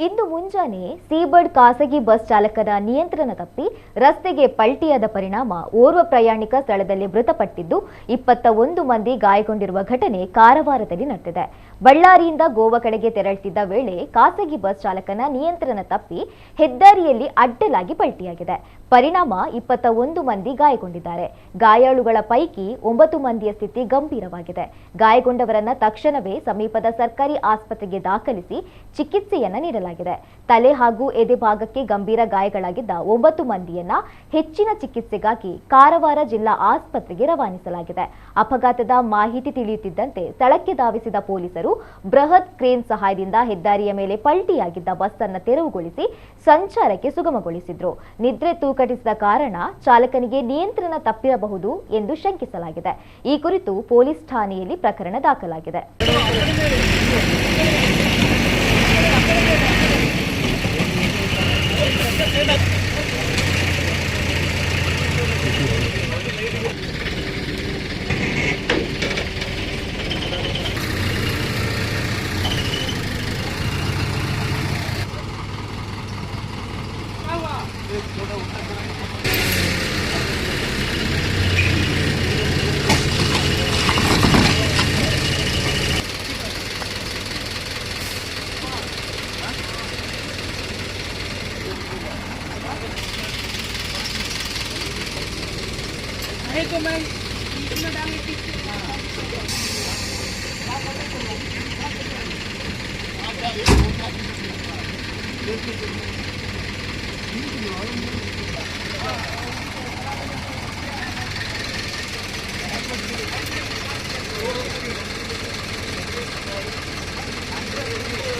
ಇಂದು ಮುಂಜಾನೆ ಸೀಬರ್ಡ್ ಖಾಸಗಿ ಬಸ್ ಚಾಲಕನ ನಿಯಂತ್ರಣ ತಪ್ಪಿ ರಸ್ತೆಗೆ ಪಲ್ಟಿಯಾದ ಪರಿಣಾಮ ಓರ್ವ ಪ್ರಯಾಣಿಕ ಸ್ಥಳದಲ್ಲಿ ಮೃತಪಟ್ಟಿದ್ದು 21 ಮಂದಿ ಗಾಯಗೊಂಡಿರುವ ಘಟನೆ ಕಾರವಾರದಲ್ಲಿ ನಡೆದಿದೆ. ಬಳ್ಳಾರಿಯಿಂದ ಗೋವಾ ಕಡೆಗೆ ತೆರಳುತ್ತಿದ್ದ ವೇಳೆ ಖಾಸಗಿ ಬಸ್ ಚಾಲಕನ ನಿಯಂತ್ರಣ ತಪ್ಪಿ ಹೆದ್ದಾರಿಯಲ್ಲಿ ಅಡ್ಡಲಾಗಿ ಪಲ್ಟಿಯಾಗಿದೆ. ಪರಿಣಾಮ 21 ಮಂದಿ ಗಾಯಗೊಂಡಿದ್ದಾರೆ. ಗಾಯಾಳುಗಳ ಪೈಕಿ 9 ಮಂದಿಯ ಸ್ಥಿತಿ ಗಂಭೀರವಾಗಿದೆ. ಗಾಯಗೊಂಡವರನ್ನ ತಕ್ಷಣವೇ ಸಮೀಪದ ಸರ್ಕಾರಿ ಆಸ್ಪತ್ರೆಗೆ ದಾಖಲಿಸಿ ಚಿಕಿತ್ಸೆಯನ್ನ ನೀಡಲಾಗಿದೆ. ತಲೆ ಹಾಗೂ ಎದೆ ಭಾಗಕ್ಕೆ ಗಂಭೀರ ಗಾಯಗಳಾಗಿದ್ದ 9 ಮಂದಿಯನ್ನ ಹೆಚ್ಚಿನ ಚಿಕಿತ್ಸೆಗಾಗಿ ಕಾರವಾರ ಜಿಲ್ಲಾ ಆಸ್ಪತ್ರೆಗೆ ರವಾನಿಸಲಾಗಿದೆ. ಅಪಘಾತದ ಮಾಹಿತಿ ತಿಳಿಯುತ್ತಿದ್ದಂತೆ ಸ್ಥಳಕ್ಕೆ ಧಾವಿಸಿದ ಪೊಲೀಸರು ಬೃಹತ್ ಕ್ರೇನ್ ಸಹಾಯದಿಂದ ಹೆದ್ದಾರಿಯ ಮೇಲೆ ಪಲ್ಟಿಯಾಗಿದ್ದ ಬಸ್ ಅನ್ನು ತೆರವುಗೊಳಿಸಿ ಸಂಚಾರಕ್ಕೆ ಸುಗಮಗೊಳಿಸಿದ್ರು. ನಿದ್ರೆ ತೂಕಡಿಸಿದ ಕಾರಣ ಚಾಲಕನಿಗೆ ನಿಯಂತ್ರಣ ತಪ್ಪಿರಬಹುದು ಎಂದು ಶಂಕಿಸಲಾಗಿದೆ. ಈ ಕುರಿತು ಪೊಲೀಸ್ ಠಾಣೆಯಲ್ಲಿ ಪ್ರಕರಣ ದಾಖಲಾಗಿದೆ. तो मैं इतना डालने की आप